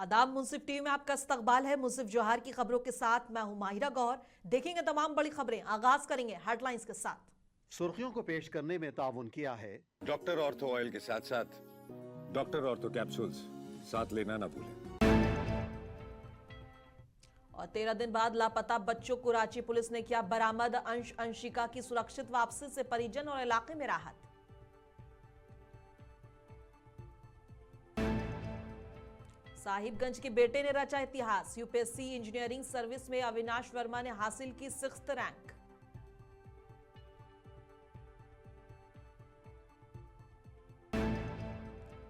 आदाब, मुंसिफ टीवी में आपका इस्तकबाल है। मुंसिफ जोहार की खबरों के साथ मैं हूं माहिरा गौहर। देखेंगे तमाम बड़ी खबरें। आगाज करेंगे हेडलाइंस के साथ। सुर्खियों को पेश करने में ताउन किया है डॉक्टर ऑर्थो ऑयल के साथ साथ डॉक्टर ऑर्थो कैप्सूल्स साथ लेना ना भूलें। और 13 दिन बाद लापता बच्चों को रांची पुलिस ने किया बरामद। अंशिका की सुरक्षित वापसी से परिजन और इलाके में राहत। साहिबगंज के बेटे ने रचा इतिहास। यूपीएससी इंजीनियरिंग सर्विस में अविनाश वर्मा ने हासिल की 6th रैंक।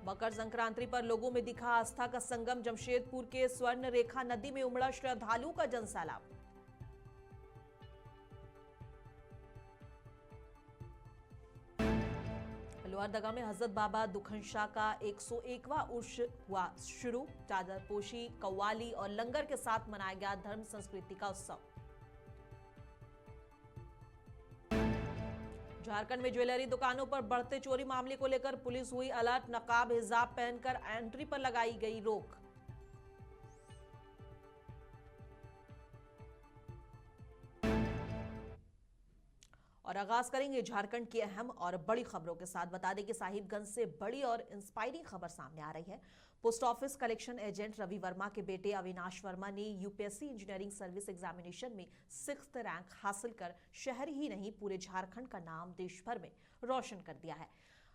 मकर संक्रांति पर लोगों में दिखा आस्था का संगम। जमशेदपुर के स्वर्ण रेखा नदी में उमड़ा श्रद्धालुओं का जनसैलाब। लोहरदगा में हजरत बाबा दुखनशाह का 101वां उर्स हुआ शुरू। चादरपोशी, कव्वाली और लंगर के साथ मनाया गया धर्म संस्कृति का उत्सव। झारखंड में ज्वेलरी दुकानों पर बढ़ते चोरी मामले को लेकर पुलिस हुई अलर्ट। नकाब हिजाब पहनकर एंट्री पर लगाई गई रोक। और आगाज करेंगे झारखंड की अहम और बड़ी खबरों के साथ। बता दें कि साहिबगंज से बड़ी और इंस्पायरिंग खबर सामने आ रही है। Post office collection agent Ravi Verma के बेटे अविनाश वर्मा ने यूपीएससी इंजीनियरिंग सर्विस एग्जामिनेशन में 6th रैंक हासिल कर शहर ही नहीं पूरे झारखंड का नाम देश भर में रोशन कर दिया है।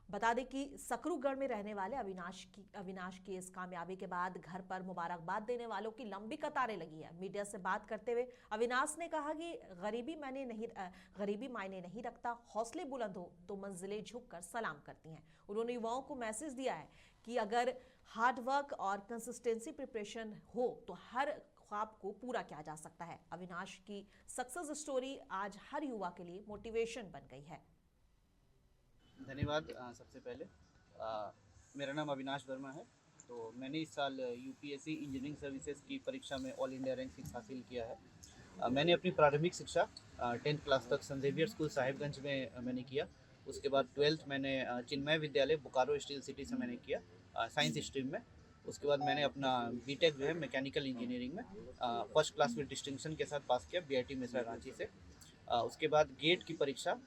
बता दें कि सकरूगढ़ में रहने वाले अविनाश की इस कामयाबी के बाद घर पर मुबारकबाद देने वालों की लंबी कतारें लगी है। मीडिया से बात करते हुए अविनाश ने कहा कि गरीबी मायने नहीं रखता। हौसले बुलंद हो तो मंजिलें झुककर सलाम करती हैं। उन्होंने युवाओं को मैसेज दिया है कि अगर हार्ड वर्क और कंसिस्टेंसी प्रिपरेशन हो तो हर ख्वाब को पूरा किया जा सकता है। अविनाश की सक्सेस स्टोरी आज हर युवा के लिए मोटिवेशन बन गई है। धन्यवाद। सबसे पहले मेरा नाम अविनाश वर्मा है। तो मैंने इस साल यूपीएससी इंजीनियरिंग सर्विसेज की परीक्षा में ऑल इंडिया रैंक 6 हासिल किया है। मैंने अपनी प्रारंभिक शिक्षा 10th क्लास तक सेंट ज़ेवियर स्कूल साहिबगंज में मैंने किया। उसके बाद 12th मैंने चिन्मय विद्यालय बोकारो स्टील सिटी से मैंने किया साइंस स्ट्रीम में। उसके बाद मैंने अपना बीटेक जो है मैकेनिकल इंजीनियरिंग में फर्स्ट क्लास में डिस्टिंक्शन के साथ पास किया बीआईटी मिश्रा रांची से। उसके बाद गेट की परीक्षा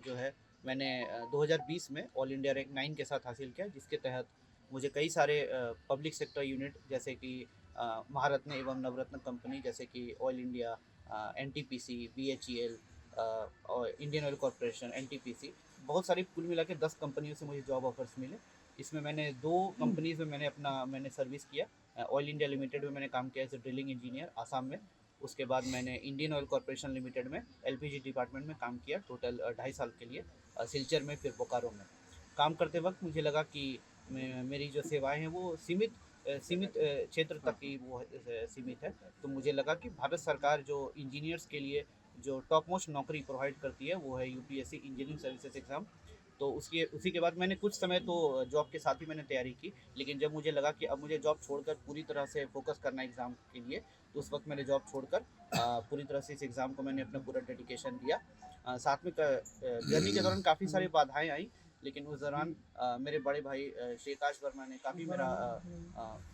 जो है मैंने 2020 में ऑल इंडिया रैंक 9 के साथ हासिल किया, जिसके तहत मुझे कई सारे पब्लिक सेक्टर यूनिट जैसे कि महारत्न एवं नवरत्न कंपनी जैसे कि ऑयल इंडिया, एनटीपीसी, बीएचईएल और इंडियन ऑयल कॉरपोरेशन, एनटीपीसी, बहुत सारी कुल मिला के 10 कंपनियों से मुझे जॉब ऑफर्स मिले। इसमें मैंने 2 कंपनीज़ में मैंने सर्विस किया। ऑयल इंडिया लिमिटेड में मैंने काम किया as a drilling engineer Assam में। उसके बाद मैंने इंडियन ऑयल कॉरपोरेशन लिमिटेड में एलपीजी डिपार्टमेंट में काम किया टोटल 2.5 साल के लिए, सिलचर में फिर बोकारो में। काम करते वक्त मुझे लगा कि मेरी जो सेवाएं हैं वो सीमित क्षेत्र तक ही वो सीमित है। तो मुझे लगा कि भारत सरकार जो इंजीनियर्स के लिए जो टॉप मोस्ट नौकरी प्रोवाइड करती है वो है यूपीएससी इंजीनियरिंग सर्विसेज एग्ज़ाम। तो उसी के बाद मैंने कुछ समय तो जॉब के साथ ही मैंने तैयारी की, लेकिन जब मुझे लगा कि अब मुझे जॉब छोड़कर पूरी तरह से फोकस करना है एग्ज़ाम के लिए, तो उस वक्त मैंने जॉब छोड़कर पूरी तरह से इस एग्ज़ाम को मैंने अपना पूरा डेडिकेशन दिया। साथ में जर्नी के दौरान काफ़ी सारी बाधाएं आई, लेकिन उस दौरान मेरे बड़े भाई शेखाश वर्मा ने काफ़ी मेरा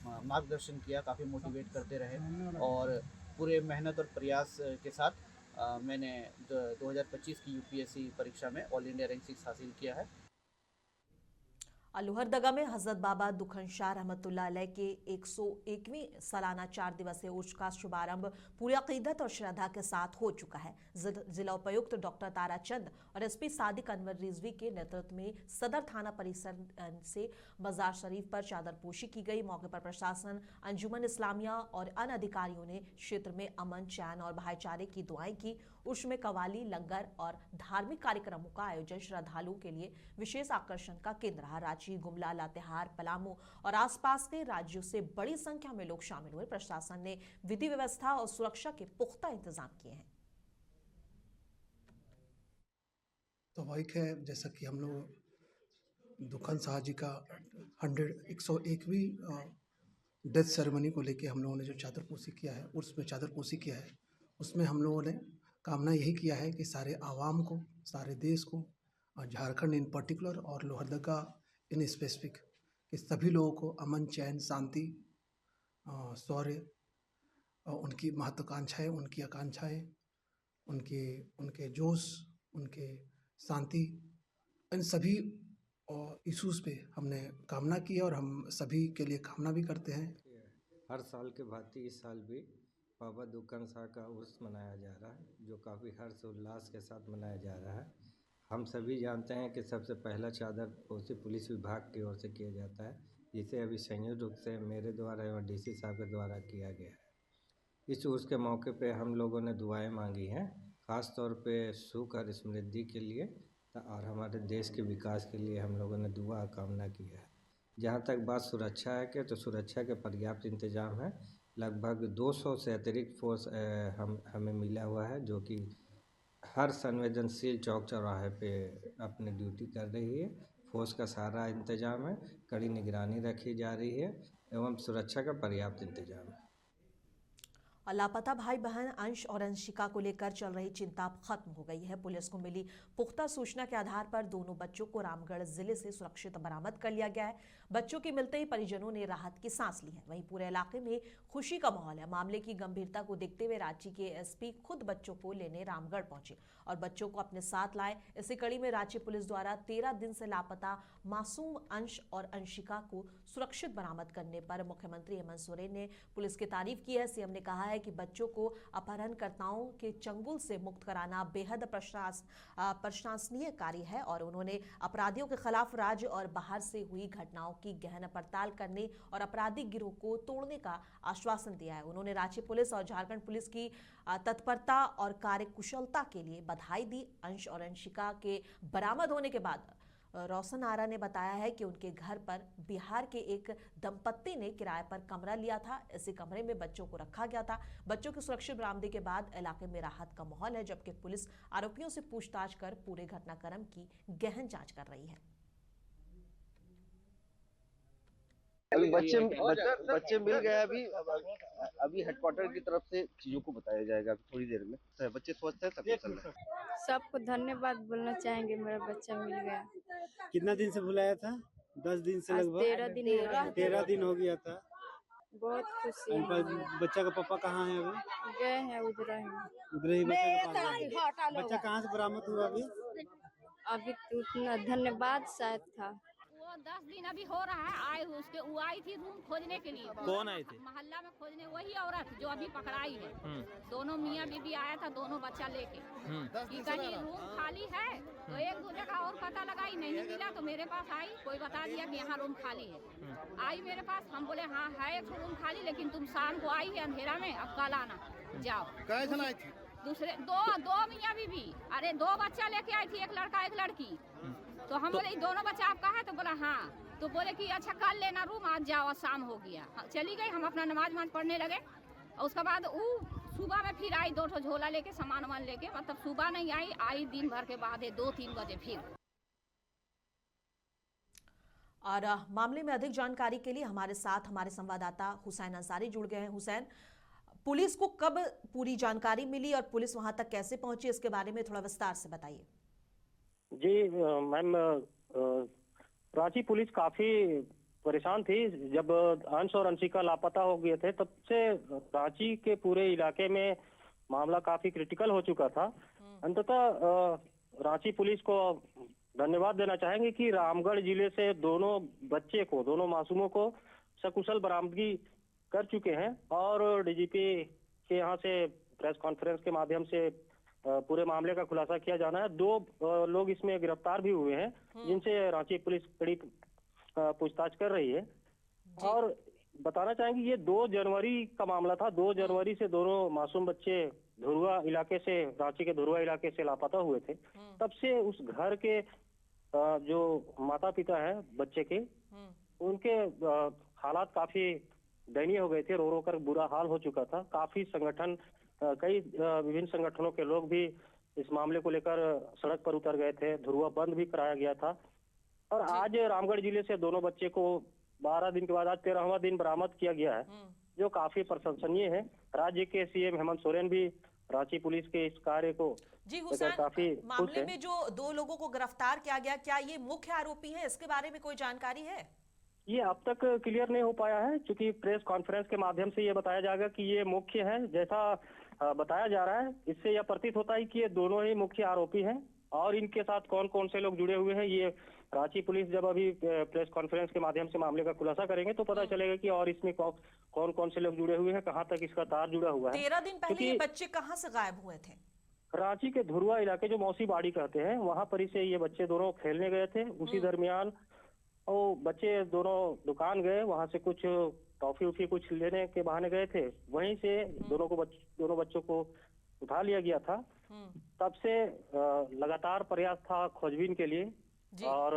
मार्गदर्शन किया, काफ़ी मोटिवेट करते रहे और पूरे मेहनत और प्रयास के साथ मैंने 2025 की यूपीएससी परीक्षा में ऑल इंडिया रैंक 6 हासिल किया है। लोहरदगा में हजरत बाबा दुखनशाह रहमतुल्लाह अलैह के 101वीं सालाना 4 दिवसीय उर्स का शुभारंभ पूरी अकीदत और श्रद्धा के साथ हो चुका है। जिला उपायुक्त डॉक्टर ताराचंद और एसपी सादिक अनवर रिजवी के नेतृत्व में सदर थाना परिसर से मजार शरीफ पर चादरपोशी की गई। मौके पर प्रशासन, अंजुमन इस्लामिया और अन्य अधिकारियों ने क्षेत्र में अमन, चैन और भाईचारे की दुआएं की। उर्स में कवाली, लंगर और धार्मिक कार्यक्रमों का आयोजन श्रद्धालुओं के लिए विशेष आकर्षण का केंद्र रहा। रांची, गुमला, लातेहार, पलामू और आसपास के राज्यों से बड़ी संख्या में लोग शामिल हुए। प्रशासन ने विधि व्यवस्था और सुरक्षा के पुख्ता इंतजाम किए हैं। स्वाभाविक है, जैसा कि हम लोग दुखन शाह जी का 101वीं डेथ सेरेमनी को लेके हम लोगों ने जो चादरपोशी किया है, उर्स में चादरपोशी किया है, उसमें हम लोगों ने कामना यही किया है कि सारे आवाम को, सारे देश को और झारखंड इन पर्टिकुलर और लोहरदगा इन स्पेसिफिक, कि सभी लोगों को अमन, चैन, शांति शौर्य, उनकी महत्वाकांक्षाएं, उनकी आकांक्षाएं, उनके उनके जोश, उनके शांति, इन सभी इश्यूज़ पे हमने कामना की और हम सभी के लिए कामना भी करते हैं। हर साल के भांति इस साल भी बाबा दुकान शाह का उर्स मनाया जा रहा है, जो काफ़ी हर्ष उल्लास के साथ मनाया जा रहा है। हम सभी जानते हैं कि सबसे पहला चादर कोसी पुलिस विभाग की ओर से किया जाता है, जिसे अभी संयुक्त रूप से मेरे द्वारा एवं डीसी साहब के द्वारा किया गया है। इस उर्स के मौके पे हम लोगों ने दुआएं मांगी हैं, ख़ास तौर पे सुख और समृद्धि के लिए और हमारे देश के विकास के लिए हम लोगों ने दुआ कामना की है। जहाँ तक बात सुरक्षा है कि तो सुरक्षा के पर्याप्त इंतजाम है। लगभग 200 से अतिरिक्त फोर्स हमें मिला हुआ है, जो कि हर संवेदनशील चौक चौराहे पे अपनी ड्यूटी कर रही है। फोर्स का सारा इंतजाम है, कड़ी निगरानी रखी जा रही है एवं सुरक्षा का पर्याप्त इंतजाम है। और लापता भाई बहन अंश और अंशिका को लेकर चल रही चिंता अब खत्म हो गई है। पुलिस को मिली पुख्ता सूचना के आधार पर दोनों बच्चों को रामगढ़ जिले से सुरक्षित बरामद कर लिया गया है। बच्चों के मिलते ही परिजनों ने राहत की सांस ली है। वहीं पूरे इलाके में खुशी का माहौल है। मामले की गंभीरता को देखते हुए रांची के एसपी खुद बच्चों को लेने रामगढ़ पहुंचे और बच्चों को अपने साथ लाए। इसी कड़ी में रांची पुलिस द्वारा 13 दिन से लापता मासूम अंश और अंशिका को सुरक्षित बरामद करने पर मुख्यमंत्री हेमंत सोरेन ने पुलिस की तारीफ की है। सीएम ने कहा है कि बच्चों को अपहरणकर्ताओं के चंगुल से मुक्त कराना बेहद प्रशंसनीय कार्य है और उन्होंने अपराधियों के खिलाफ राज्य और बाहर से हुई घटनाओं की गहन पड़ताल करने और आपराधिक गिरोह को तोड़ने का आश्वासन दिया है। उन्होंने रांची पुलिस और झारखंड पुलिस की तत्परता और कार्यकुशलता के लिए बधाई दी। अंश और अंशिका के बरामद होने के बाद रोशन आरा ने बताया है कि उनके घर पर बिहार के एक दंपत्ति ने किराए पर कमरा लिया था। इसी कमरे में बच्चों को रखा गया था। बच्चों की सुरक्षित बरामदी के बाद इलाके में राहत का माहौल है, जबकि पुलिस आरोपियों से पूछताछ कर पूरे घटनाक्रम की गहन जांच कर रही है। अभी बच्चे मिल गए। अभी हेडक्वार्टर की तरफ से चीजों को बताया जाएगा थोड़ी देर में। तो बच्चे स्वस्थ हैं, सब कुछ चल रहा है। सबको धन्यवाद बोलना चाहेंगे, मेरा बच्चा मिल गया। कितना दिन से बुलाया था? 10 दिन से लगभग 13 दिन हो गया था। बहुत खुशी है। बच्चा का पापा कहाँ है अभी? गए हैं उधर ही बच्चा कहाँ से बरामद हुआ अभी तो उतना धन्यवाद शायद था। 10 दिन अभी हो रहा है। आए उसके वो आई थी रूम खोजने के लिए। कौन आई थी? मोहल्ला में खोजने वही औरत जो अभी पकड़ाई है। दोनों मियाँ बीबी आया था, दोनों बच्चा लेके कि कहीं रूम खाली है। तो एक दो जगह और पता लगाई, नहीं मिला तो मेरे पास आई, कोई बता दिया कि यहाँ रूम खाली है। आई मेरे पास, हम बोले हाँ है एक रूम खाली, लेकिन तुम शाम को आई है अंधेरा में, अब कल आना। जाओ। कैसे आई थी? दूसरे दो मियाँ बीबी, अरे 2 बच्चा लेके आई थी, एक लड़का एक लड़की। तो हम बोले दोनों बच्चा आपका है? तो बोला हाँ। तो बोले कि अच्छा कल लेना रूम, आज जाओ, शाम हो गया। चली गई। हम अपना नमाज पढ़ने लगे और उसके बाद वो सुबह में फिर आई 2 झोला लेके, सामान वामान लेके। मतलब सुबह नहीं आई दिन भर के बाद 2-3 बजे फिर। और मामले में अधिक जानकारी के लिए हमारे साथ हमारे संवाददाता हुसैन अंसारी जुड़ गए हैं। हुसैन, पुलिस को कब पूरी जानकारी मिली और पुलिस वहां तक कैसे पहुंची, इसके बारे में थोड़ा विस्तार से बताइए। जी मैम, रांची पुलिस काफी परेशान थी जब अंश और अंशिका लापता हो गए थे। तब से रांची के पूरे इलाके में मामला काफी क्रिटिकल हो चुका था। अंततः रांची पुलिस को धन्यवाद देना चाहेंगे कि रामगढ़ जिले से दोनों मासूमों को सकुशल बरामदगी कर चुके हैं और डीजीपी के यहाँ से प्रेस कॉन्फ्रेंस के माध्यम से पूरे मामले का खुलासा किया जाना है। 2 लोग इसमें गिरफ्तार भी हुए हैं, जिनसे रांची पुलिस कड़ी पूछताछ कर रही है। और बताना चाहेंगे ये 2 जनवरी का मामला था। 2 जनवरी से दोनों मासूम बच्चे धुरवा इलाके से, रांची के धुरवा इलाके से लापता हुए थे। तब से उस घर के जो माता पिता हैं बच्चे के, उनके हालात काफी दयनीय हो गए थे। रो रो कर बुरा हाल हो चुका था। काफी संगठन, कई विभिन्न संगठनों के लोग भी इस मामले को लेकर सड़क पर उतर गए थे। धुरवा बंद भी कराया गया था। और आज रामगढ़ जिले से दोनों बच्चे को 12 दिन के बाद आज 13वां दिन बरामद किया गया है, जो काफी प्रशंसनीय है। राज्य के सीएम हेमंत सोरेन भी रांची पुलिस के इस कार्य को जी हुसैन, काफी मामले में जो 2 लोगों को गिरफ्तार किया गया, क्या ये मुख्य आरोपी हैं? इसके बारे में कोई जानकारी है? ये अब तक क्लियर नहीं हो पाया है, क्योंकि प्रेस कॉन्फ्रेंस के माध्यम से ये बताया जाएगा कि ये मुख्य है। जैसा बताया जा रहा है, इससे यह प्रतीत होता है कि ये दोनों ही मुख्य आरोपी हैं, और इनके साथ कौन कौन से लोग जुड़े हुए हैं ये रांची पुलिस जब अभी प्रेस कॉन्फ्रेंस के माध्यम से मामले का खुलासा करेंगे तो पता चलेगा कि और इसमें कौन कौन से लोग जुड़े हुए हैं, कहाँ तक इसका तार जुड़ा हुआ है। 13 दिन पहले ये बच्चे कहाँ से गायब हुए थे? रांची के धुरवा इलाके, जो मौसी बाड़ी कहते हैं, वहां पर से ये बच्चे दोनों खेलने गए थे। उसी दरमियान वो बच्चे दोनों दुकान गए, वहां से कुछ टॉफी उफी कुछ लेने के बहाने गए थे। वहीं से दोनों बच्चों को उठा लिया गया था। तब से लगातार प्रयास था खोजबीन के लिए, और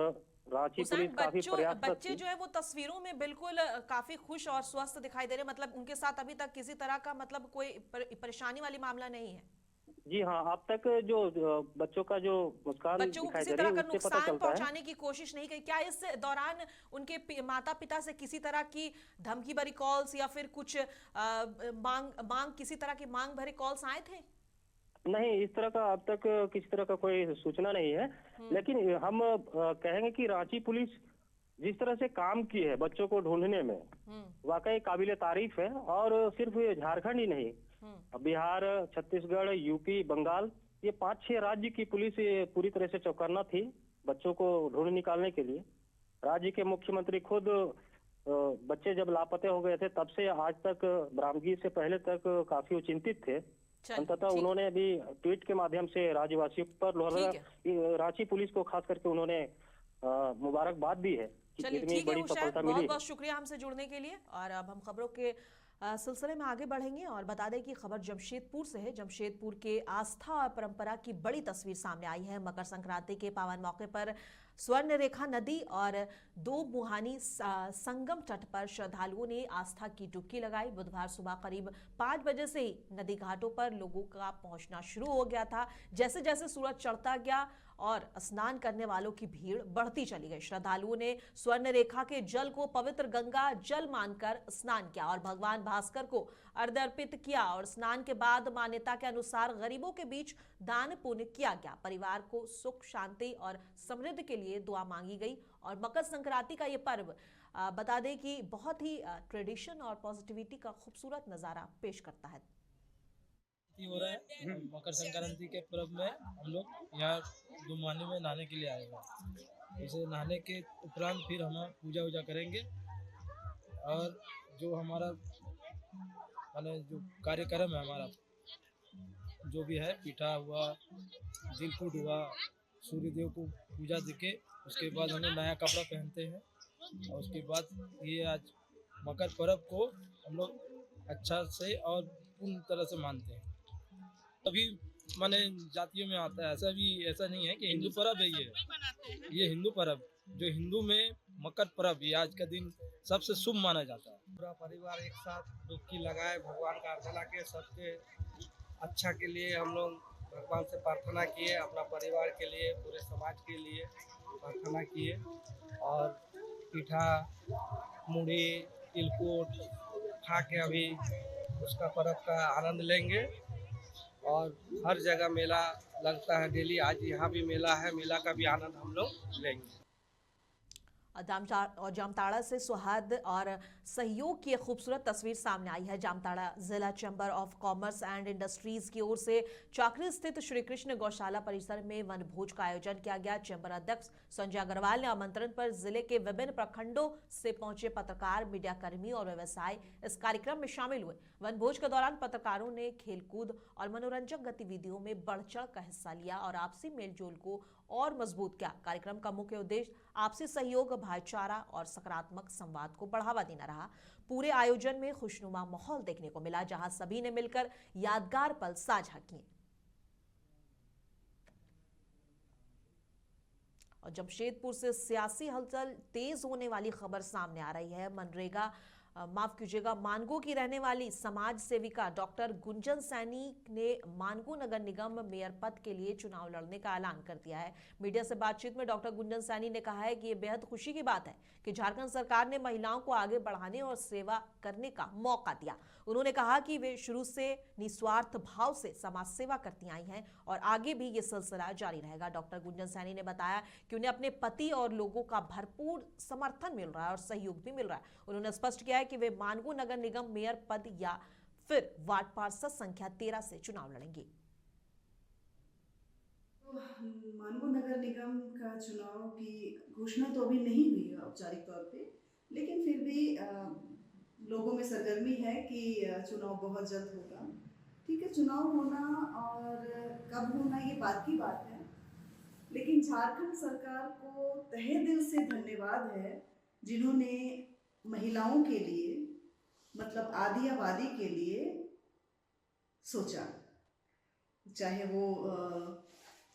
रांची पुलिस काफी प्रयासरत बच्चे जो है वो तस्वीरों में बिल्कुल काफी खुश और स्वस्थ दिखाई दे रहे, मतलब उनके साथ अभी तक किसी तरह का मतलब कोई परेशानी वाली मामला नहीं है। जी हाँ, अब तक जो बच्चों का जो मुस्कान बच्चों को किसी तरह का नुकसान पहुंचाने की कोशिश नहीं की। क्या इस दौरान उनके माता पिता से किसी तरह की धमकी भरी कॉल्स या फिर कुछ मांग किसी तरह की मांग भरे कॉल्स आए थे? नहीं, इस तरह का अब तक किसी तरह का कोई सूचना नहीं है। लेकिन हम कहेंगे कि रांची पुलिस जिस तरह से काम की है बच्चों को ढूंढने में, वाकई काबिले तारीफ है। और सिर्फ झारखंड ही नहीं, बिहार, छत्तीसगढ़, यूपी, बंगाल, ये 5-6 राज्य की पुलिस पूरी तरह से चौकन्ना थी बच्चों को ढूंढ निकालने के लिए। राज्य के मुख्यमंत्री खुद बच्चे जब लापते हो गए थे तब से आज तक, बरामदगी से पहले तक काफी चिंतित थे। अंततः उन्होंने अभी ट्वीट के माध्यम से राज्यवासियों पर, रांची पुलिस को खास करके उन्होंने मुबारकबाद दी है कि इतनी बड़ी सफलता मिली। बहुत बहुत शुक्रिया हमसे जुड़ने के लिए। और अब हम खबरों के सिलसिले में आगे बढ़ेंगे और बता दें कि खबर जमशेदपुर से है। जमशेदपुर के आस्था और परंपरा की बड़ी तस्वीर सामने आई है। मकर संक्रांति के पावन मौके पर स्वर्ण रेखा नदी और दो मुहानी संगम तट पर श्रद्धालुओं ने आस्था की डुबकी लगाई। बुधवार सुबह करीब 5 बजे से ही नदी घाटों पर लोगों का पहुंचना शुरू हो गया था। जैसे जैसे सूरज चढ़ता गया और स्नान करने वालों की भीड़ बढ़ती चली गई। श्रद्धालुओं ने स्वर्ण रेखा के जल को पवित्र गंगा जल मानकर स्नान किया और भगवान भास्कर को अर्घ्य अर्पित किया। और स्नान के बाद मान्यता के अनुसार गरीबों के बीच दान पुण्य किया गया। परिवार को सुख, शांति और समृद्धि के लिए दुआ मांगी गई। और मकर संक्रांति का ये पर्व बता दें कि बहुत ही ट्रेडिशन और पॉजिटिविटी का खूबसूरत नजारा पेश करता है। हो रहा है मकर संक्रांति के पर्व में हम लोग यहाँ दुमानी में नहाने के लिए आए हैं। इसे नहाने के उपरांत फिर हम पूजा वूजा करेंगे और जो हमारा माने जो कार्यक्रम है हमारा जो भी है, पीठा हुआ, दिलकुट हुआ, सूर्यदेव को पूजा देके उसके बाद हमें नया कपड़ा पहनते हैं। और उसके बाद ये आज मकर पर्व को हम लोग अच्छा से और पूर्ण तरह से मानते हैं। अभी माने जातियों में आता है, ऐसा नहीं है कि हिंदू पर्व है ये हिंदू पर्व, जो हिंदू में मकर पर्व ये आज का दिन सबसे शुभ माना जाता है। पूरा परिवार एक साथ डुबकी लगाए, भगवान का आराधना किए, सबके अच्छा के लिए हम लोग भगवान से प्रार्थना किए, अपना परिवार के लिए, पूरे समाज के लिए प्रार्थना किए। और पीठा, मुड़ी, तिलकुट खा के अभी उसका पर्व का आनंद लेंगे। और हर जगह मेला लगता है डेली, आज यहाँ भी मेला है, मेला का भी आनंद हम लोग लेंगे। जामताड़ा से सौहार्द और सहयोग की एक खूबसूरत तस्वीर सामने आई है। जामताड़ा जिला chamber of commerce and industries की ओर से चाकरी स्थित श्री कृष्ण गौशाला परिसर में वनभोज का आयोजन किया गया। चैम्बर अध्यक्ष संजय अग्रवाल ने आमंत्रण पर जिले के विभिन्न प्रखंडों से पहुंचे पत्रकार, मीडिया कर्मी और व्यवसाय इस कार्यक्रम में शामिल हुए। वनभोज के दौरान पत्रकारों ने खेलकूद और मनोरंजक गतिविधियों में बढ़ चढ़ कर हिस्सा लिया और आपसी मेलजोल को और मजबूत किया। कार्यक्रम का मुख्य उद्देश्य आपसी सहयोग, भाईचारा और सकारात्मक संवाद को बढ़ावा देना रहा। पूरे आयोजन में खुशनुमा माहौल देखने को मिला, जहां सभी ने मिलकर यादगार पल साझा किए। और जमशेदपुर से सियासी हलचल तेज होने वाली खबर सामने आ रही है। मनरेगा माफ कीजिएगा मानगो की रहने वाली समाज सेविका डॉक्टर गुंजन सैनी ने मानगो नगर निगम मेयर पद के लिए चुनाव लड़ने का ऐलान कर दिया है। मीडिया से बातचीत में डॉक्टर गुंजन सैनी ने कहा है कि ये बेहद खुशी की बात है कि झारखंड सरकार ने महिलाओं को आगे बढ़ाने और सेवा करने का मौका दिया। उन्होंने कहा कि वे शुरू से निस्वार्थ भाव से समाज सेवा करती आई हैं और आगे भी ये सिलसिला जारी रहेगा। डॉक्टर गुंजन सैनी ने बताया कि उन्हें अपने पति और लोगों का भरपूर समर्थन मिल रहा है और सहयोग भी मिल रहा है। उन्होंने स्पष्ट किया है कि वे मानगो नगर निगम मेयर पद या फिर वार्ड पार्षद संख्या 13 से चुनाव लड़ेंगे। मानगो नगर निगम का चुनाव की घोषणा तो अभी नहीं हुई है औपचारिक तौर पे, लेकिन फिर भी लोगों में सरगर्मी है कि चुनाव बहुत जल्द होगा। ठीक है, चुनाव होना और कब होना ये बात की बात है, लेकिन झारखंड सरकार को तहे दिल से धन्यवाद है जिन्होंने महिलाओं के लिए, मतलब आधी आबादी के लिए सोचा, चाहे वो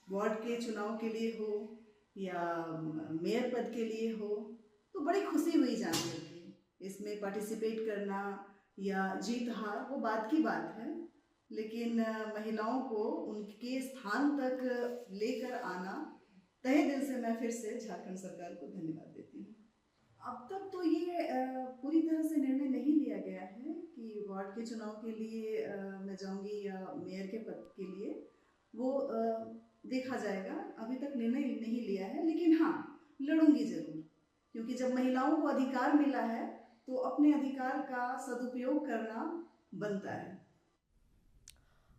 वार्ड के चुनाव के लिए हो या मेयर पद के लिए हो। तो बड़ी खुशी हुई जानकर के इसमें पार्टिसिपेट करना या जीत हार वो बात की बात है, लेकिन महिलाओं को उनके स्थान तक लेकर आना, तहे दिल से मैं फिर से झारखंड सरकार को धन्यवाद देती हूँ। अब तक तो ये पूरी तरह से निर्णय नहीं लिया गया है कि वार्ड के चुनाव के लिए मैं जाऊंगी या मेयर के पद के लिए, वो देखा जाएगा। अभी तक निर्णय नहीं लिया है, लेकिन हाँ, लड़ूंगी जरूर, क्योंकि जब महिलाओं को अधिकार मिला है तो अपने अधिकार का सदुपयोग करना बनता है।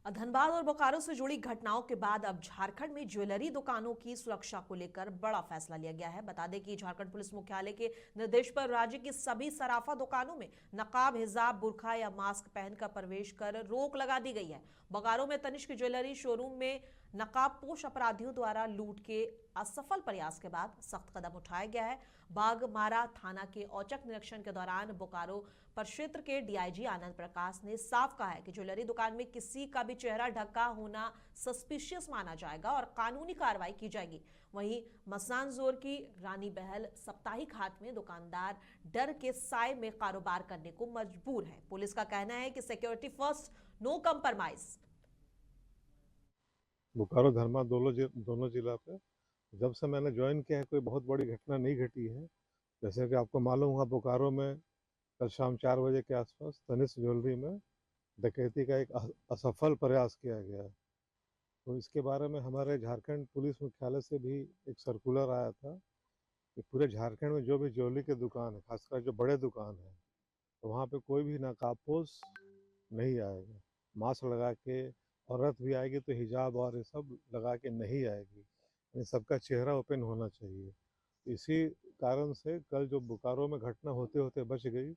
धनबाद और बोकारो से जुड़ी घटनाओं के बाद अब झारखंड में ज्वेलरी दुकानों की सुरक्षा को लेकर बड़ा फैसला लिया गया है। बता दें कि झारखंड पुलिस मुख्यालय के निर्देश पर राज्य की सभी सराफा दुकानों में नकाब, हिजाब, बुर्खा या मास्क पहनकर प्रवेश कर रोक लगा दी गई है। बोकारो में तनिष्क ज्वेलरी शोरूम में नकाबपोश अपराधियों द्वारा लूट के असफल प्रयास के बाद सख्त कदम उठाया गया है। बागमारा थाना के औचक निरीक्षण के दौरान बोकारो परिक्षेत्र के डीआईजी आनंद प्रकाश ने साफ कहा है कि ज्वेलरी दुकान में किसी का भी चेहरा ढका होना सस्पिशियस माना जाएगा और कानूनी कार्रवाई की जाएगी। वहीं मसान जोर की रानी बहल साप्ताहिक हाट में दुकानदार डर के साए में कारोबार करने को मजबूर है। पुलिस का कहना है कि security first, no compromise. Bokaro Dhanbad दोनों जिला पे जब से मैंने ज्वाइन किया है कोई बहुत बड़ी घटना नहीं घटी है। जैसे कि आपको मालूम हुआ, बोकारो में कल शाम 4 बजे के आसपास तनिष्क ज्वेलरी में डकैती का एक असफल प्रयास किया गया। तो इसके बारे में हमारे झारखंड पुलिस मुख्यालय से भी एक सर्कुलर आया था कि पूरे झारखंड में जो भी ज्वेलरी के दुकान है, खासकर जो बड़े दुकान है, तो वहाँ पे कोई भी नकाबपोश नहीं आएगा। मास्क लगा के, औरत भी आएगी तो हिजाब और ये सब लगा के नहीं आएगी, यानी सबका चेहरा ओपन होना चाहिए। इसी कारण से कल जो बोकारो में घटना होते होते बच गई।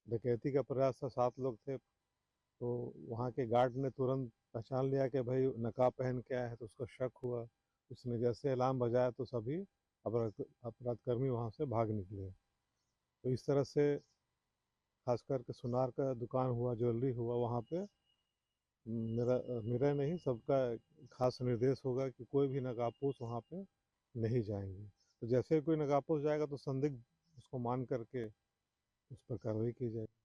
डकैती का प्रयास था, 7 लोग थे, तो वहाँ के गार्ड ने तुरंत पहचान लिया कि भाई नकाब पहन के आया है, तो उसको शक हुआ। उसने जैसे अलार्म बजाया तो सभी अपराधकर्मी वहाँ से भाग निकले। तो इस तरह से खास करके सुनार का दुकान हुआ, ज्वेलरी हुआ, वहाँ पे मेरा नहीं सबका खास निर्देश होगा कि कोई भी नकाबपोश वहाँ पे नहीं जाएंगे। तो जैसे कोई नकाबपोश जाएगा तो संदिग्ध उसको मान करके उस पर कार्रवाई की जाएगी।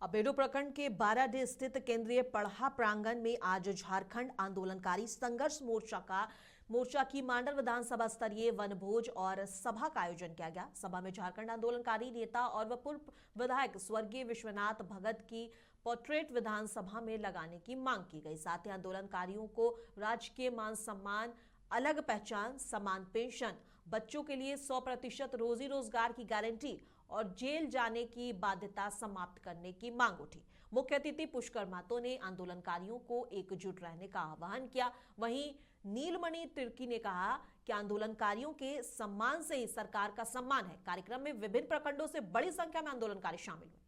बेडो प्रखंड के बाराडीह स्थित केंद्रीय पढ़ा प्रांगण में आज झारखंड आंदोलनकारी संघर्ष मोर्चा की मांडर विधानसभा स्तरीय वनभोज और सभा का आयोजन किया गया। सभा में झारखंड आंदोलनकारी नेता और पूर्व विधायक स्वर्गीय विश्वनाथ भगत की पोर्ट्रेट विधानसभा में लगाने की मांग की गई। साथ ही आंदोलनकारियों को राजकीय मान सम्मान, अलग पहचान, समान पेंशन, बच्चों के लिए 100% रोजी रोजगार की गारंटी और जेल जाने की बाध्यता समाप्त करने की मांग उठी। मुख्य अतिथि पुष्कर महतो ने आंदोलनकारियों को एकजुट रहने का आह्वान किया। वहीं नीलमणि तिर्की ने कहा कि आंदोलनकारियों के सम्मान से ही सरकार का सम्मान है। कार्यक्रम में विभिन्न प्रखंडों से बड़ी संख्या में आंदोलनकारी शामिल हुए।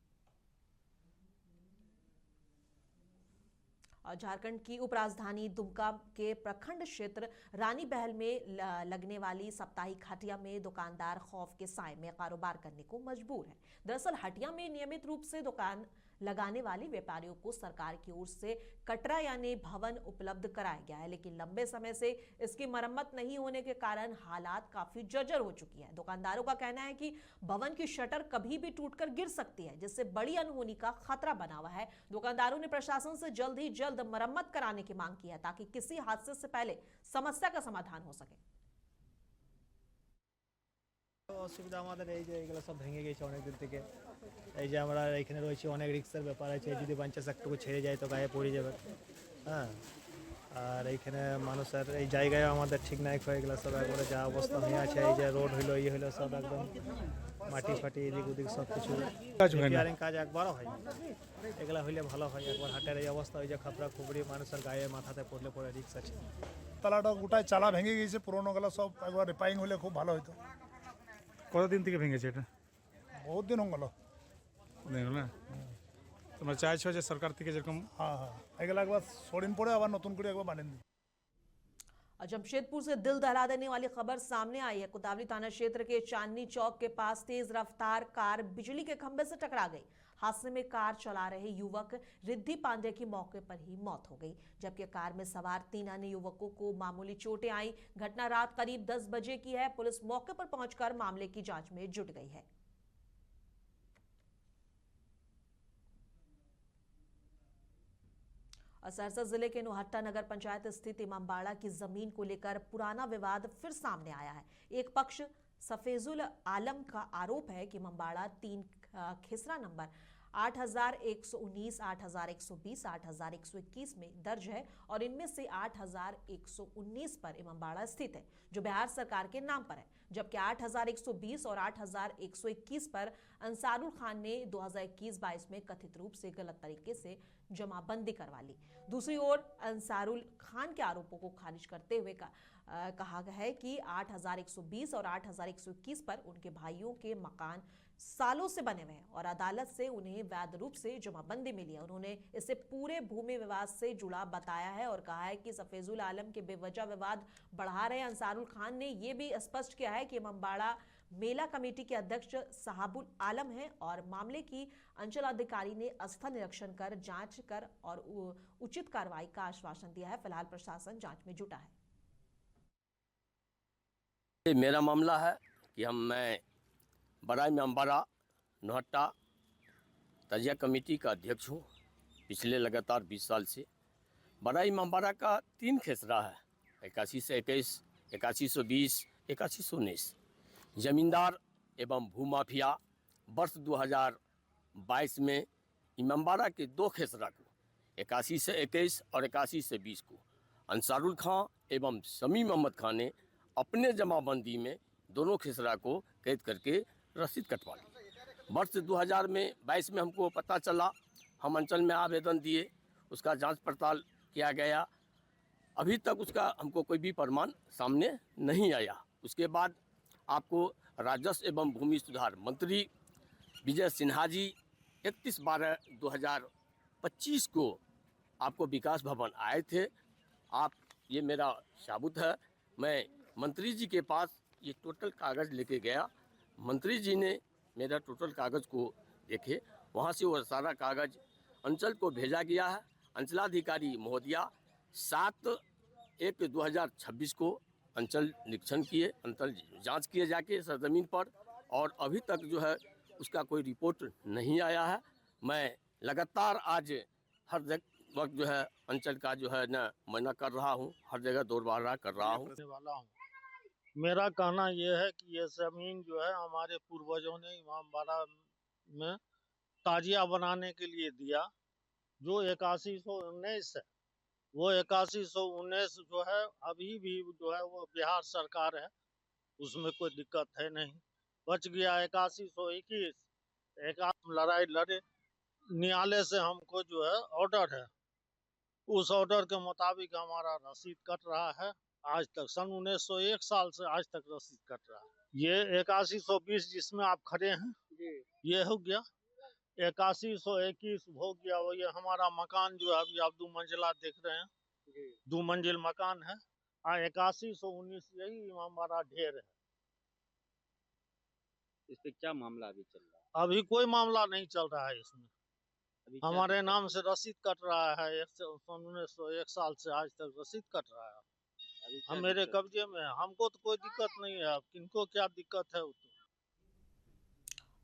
और झारखंड की उपराजधानी दुमका के प्रखंड क्षेत्र रानी बहल में लगने वाली साप्ताहिक हटिया में दुकानदार खौफ के साए में कारोबार करने को मजबूर है। दरअसल हटिया में नियमित रूप से दुकान लगाने वाले व्यापारियों को सरकार की ओर से कटरा यानी भवन उपलब्ध कराया गया है, लेकिन लंबे समय से इसकी मरम्मत नहीं होने के कारण हालात काफी जर्जर हो चुकी है। दुकानदारों का कहना है कि भवन की शटर कभी भी टूटकर गिर सकती है, जिससे बड़ी अनहोनी का खतरा बना हुआ है। दुकानदारों ने प्रशासन से जल्द ही जल्द मरम्मत कराने की मांग की है ताकि किसी हादसे से पहले समस्या का समाधान हो सके। অসুবিধা আমাদের এই যে এগুলো সব ভেঙে গেছে অনেক দিন থেকে। এই যে আমরা এখানে রয়েছি, অনেক রিক্সার ব্যাপার আছে, যদি বাঞ্চাস একটুকু ছেড়ে যায় তো গায়ে পড়ে যাবে। হ্যাঁ, আর এইখানে মানুষের এই জায়গায় আমাদের ঠিক নাই হয়ে গেলো সব, একবারে যা অবস্থা হয়ে আছে, এই যে রোড হইলো ইয়ে হইলো সব একদম মাটি ফাটি এদিক ওদিক সব কিছু রিপেয়ারিং কাজ একবারও হয়, এগুলা হইলে ভালো হয়। একবার হাটের এই অবস্থা, ওই যে খাপড়া খুবড়ি মানুষের গায়ে মাথাতে পড়লে পরে রিক্স আছে। তালাটা গোটায় চালা ভেঙে গিয়েছে, পুরোনো গেলা সব একবার রিপেয়ারিং হলে খুব ভালো হতো। কতদিন থেকে ভেঙেছে এটা? বহুত দিন হয়ে গেল। না তোমরা চাইছো যে সরকার থেকে যেরকম হ্যাঁ এগুলো একবার সরিন পড়ে আবার নতুন করে একবার বানিয়ে দিই। जमशेदपुर से दिल दहला देने वाली खबर सामने आई है। कोतवाली थाना क्षेत्र के चांदनी चौक के पास तेज रफ्तार कार बिजली के खंभे से टकरा गई। हादसे में कार चला रहे युवक रिद्धि पांडे की मौके पर ही मौत हो गई, जबकि कार में सवार 3 अन्य युवकों को मामूली चोटें आई। घटना रात करीब 10 बजे की है। पुलिस मौके पर पहुंचकर मामले की जांच में जुट गई है। सरसा जिले के नोहट्टा नगर पंचायत स्थित इमामबाड़ा की जमीन को लेकर पुराना विवाद फिर सामने आया है। एक पक्ष सफेजुल आलम का आरोप है कि इमामबाड़ा 3 खिसरा नंबर 8119, 8120, 8121 में दर्ज है और इनमें से 8119 पर इमामबाड़ा स्थित है, जो बिहार सरकार के नाम पर है, जबकि 8120 और 8121 पर अंसारुल खान ने 2021-22 में कथित रूप से गलत तरीके से जमाबंदी करवा ली। दूसरी ओर अंसारुल खान के आरोपों को खारिज करते हुए कहा गया है कि 8120 और 8121 पर उनके भाइयों के मकान सालों से बने हुए हैं और अदालत से उन्हें वैध रूप से जमाबंदी मिली है। उन्होंने इसे पूरे भूमि विवाद से जुड़ा बताया है और कहा है कि सफेजुल आलम के बेवजह विवाद बढ़ा रहे अंसारुल खान ने यह भी स्पष्ट किया है कि इमामबाड़ा मेला कमेटी के अध्यक्ष साहबुल आलम हैं और मामले की अंचल अधिकारी ने स्थल निरीक्षण कर जांच कर और उचित कार्रवाई का आश्वासन दिया है। फिलहाल प्रशासन जांच में जुटा है। मेरा मामला है कि मैं बड़ा इमामबाड़ा नोहट्टा तजिया कमेटी का अध्यक्ष हूँ पिछले लगातार 20 साल से। बड़ा इमामबाड़ा का 3 खेसरा है, 8121, 8120, 8119। जमींदार एवं भूमाफिया वर्ष 2022 में इमामबाड़ा के 2 खेसरा को 81 से 21 और 81 से 20 को अंसारुल खां एवं समीम अहमद खान ने अपने जमाबंदी में दोनों खेसरा को कैद करके रसीद कटवा ली। वर्ष 2022 में हमको पता चला, हम अंचल में आवेदन दिए, उसका जांच पड़ताल किया गया, अभी तक उसका हमको कोई भी प्रमाण सामने नहीं आया। उसके बाद आपको राजस्व एवं भूमि सुधार मंत्री विजय सिन्हा जी 31/12/2025 को आपको विकास भवन आए थे। आप ये मेरा साबुत है, मैं मंत्री जी के पास ये टोटल कागज़ लेके गया, मंत्री जी ने मेरा टोटल कागज़ को देखे, वहाँ से वो सारा कागज़ अंचल को भेजा गया है। अंचलाधिकारी महोदया 7/1/2026 को अंचल निरीक्षण किए, अंचल जांच किए जाके सरजमीन पर, और अभी तक जो है उसका कोई रिपोर्ट नहीं आया है। मैं लगातार आज हर वक्त जो है अंचल का जो है ना मना कर रहा हूँ, हर जगह दौड़बारा कर रहा हूँ। मेरा कहना यह है कि ये ज़मीन जो है हमारे पूर्वजों ने इमामबाड़ा में ताजिया बनाने के लिए दिया, जो 8119 है, वो 8119 जो है अभी भी जो है वो बिहार सरकार है, उसमें कोई दिक्कत है नहीं। बच गया 8121, एक लड़ाई लड़े, न्यायालय से हमको जो है ऑर्डर है, उस ऑर्डर के मुताबिक हमारा रसीद कट रहा है। आज तक सन 1901 साल से आज तक रसीद कट रहा है। ये 8120 जिसमें आप खड़े हैं ये हो गया, 8121 हो गया, वो ये हमारा मकान जो है अभी आप 2 मंजिला देख रहे हैं, 2 मंजिल मकान है। 8119 यही इमामबाड़ा ढेर है। इस पे क्या मामला अभी चल रहा है? अभी कोई मामला नहीं चल रहा है इसमें, हमारे नाम से रसीद कट रहा है। 1901 साल से आज तक रसीद कट रहा है, हम मेरे कब्जे में, हमको तो कोई दिक्कत नहीं है, अब किनको क्या दिक्कत है।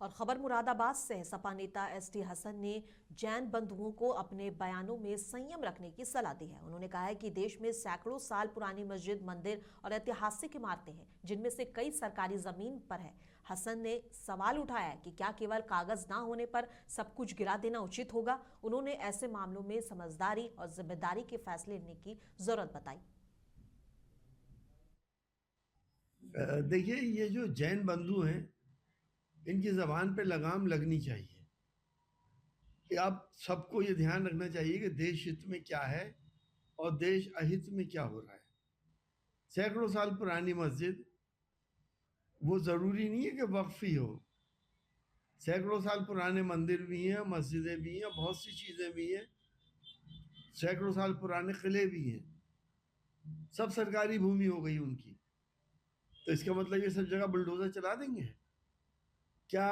और खबर मुरादाबाद से है। सपा नेता एसटी हसन ने जैन बंधुओं को अपने बयानों में संयम रखने की सलाह दी है। उन्होंने कहा है कि देश में सैकड़ों साल पुरानी मस्जिद, मंदिर और ऐतिहासिक इमारतें हैं, जिनमें से कई सरकारी जमीन पर है। हसन ने सवाल उठाया कि क्या केवल कागज ना होने पर सब कुछ गिरा देना उचित होगा। उन्होंने ऐसे मामलों में समझदारी और जिम्मेदारी के फैसले लेने की जरूरत बताई। देखिए, ये जो जैन बंधु हैं, इनकी जबान पे लगाम लगनी चाहिए कि आप सबको ये ध्यान रखना चाहिए कि देश हित में क्या है और देश अहित में क्या हो रहा है। सैकड़ों साल पुरानी मस्जिद, वो ज़रूरी नहीं है कि वक्फ ही हो। सैकड़ों साल पुराने मंदिर भी हैं, मस्जिदें भी हैं, बहुत सी चीज़ें भी हैं, सैकड़ों साल पुराने किले भी हैं, सब सरकारी भूमि हो गई उनकी। तो इसका मतलब ये सब जगह बुलडोज़र चला देंगे? क्या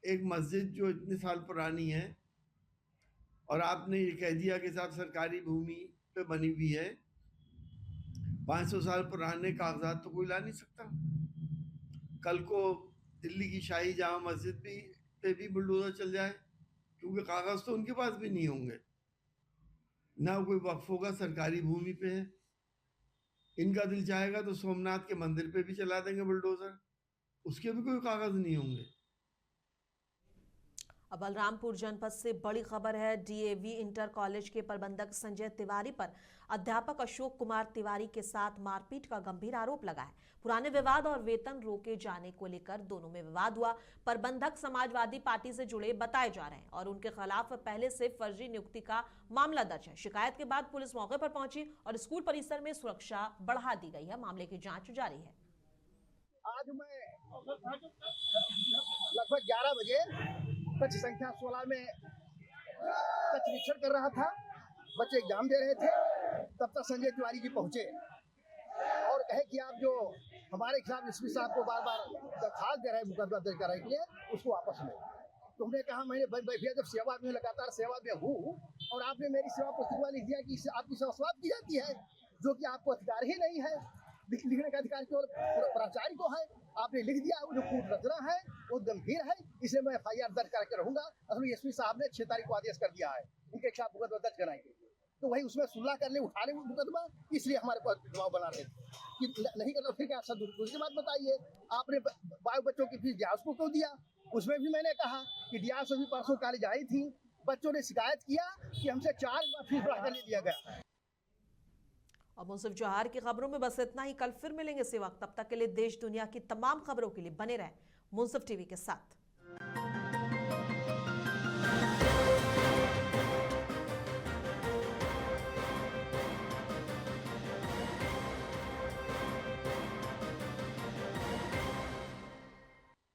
एक मस्जिद जो इतने साल पुरानी है और आपने ये कह दिया कि साहब सरकारी भूमि पे बनी हुई है, 500 साल पुराने कागजात तो कोई ला नहीं सकता। कल को दिल्ली की शाही जामा मस्जिद पे भी बुलडोज़र चल जाए, क्योंकि कागज़ तो उनके पास भी नहीं होंगे, ना कोई वक्फ होगा, सरकारी भूमि पे है। इनका दिल चाहेगा तो सोमनाथ के मंदिर पे भी चला देंगे बुलडोज़र, उसके भी कोई कागज़ नहीं होंगे। अब बलरामपुर जनपद से बड़ी खबर है। डीएवी इंटर कॉलेज के प्रबंधक संजय तिवारी पर अध्यापक अशोक कुमार तिवारी के साथ मारपीट का गंभीर आरोप लगा है। पुराने विवाद और वेतन रोके जाने को लेकर दोनों में विवाद हुआ। प्रबंधक समाजवादी पार्टी से जुड़े बताए जा रहे हैं और उनके खिलाफ पहले से फर्जी नियुक्ति का मामला दर्ज है। शिकायत के बाद पुलिस मौके पर पहुंची और स्कूल परिसर में सुरक्षा बढ़ा दी गई है। मामले की जांच जारी है। आज मैं लगभग 11 बजे कक्ष संख्या 16 में कक्ष निरीक्षण कर रहा था, बच्चे एग्जाम दे रहे थे। तब तक संजय तिवारी जी पहुंचे और कहे कि आप जो हमारे खिलाफ एसपी साहब को बार बार दरखास्त दे रहे हैं मुकदमा दर्ज कराने के लिए, उसको वापस लें। तो हमने कहा मैंने भैया जब सेवा में लगातार सेवा में हूँ और आपने मेरी सेवा पुस्तिका लिख दिया कि आपकी सेवा समाप्त की जाती है, जो कि आपको अधिकार ही नहीं है, लिखने का अधिकार केवल प्राचार्य को है, आपने लिख दिया। वो जो कूट रचना है वो गंभीर है, इसलिए मैं FIR दर्ज करके रहूंगा। असल एसपी साहब ने 6 तारीख को आदेश कर दिया है इनके खिलाफ मुकदमा दर्ज कराएंगे। तो वही उसमें सुलह करने उठाने मुकदमा, इसलिए हमारे पास दबाव बना रहे थे कि नहीं करना। फिर क्या सब दूसरी बात बताइए, आपने बायो बच्चों की फीस डियास को क्यों दिया? उसमें भी मैंने कहा कि डियास में भी परसों कॉलेज आई थी, बच्चों ने शिकायत किया कि हमसे 4 गुना फीस बढ़ाकर ले लिया गया। और मुंसिफ जोहार की खबरों में बस इतना ही। कल फिर मिलेंगे इसी वक्त। तब तक के लिए देश दुनिया की तमाम खबरों के लिए बने रहें मुंसिफ टीवी के साथ।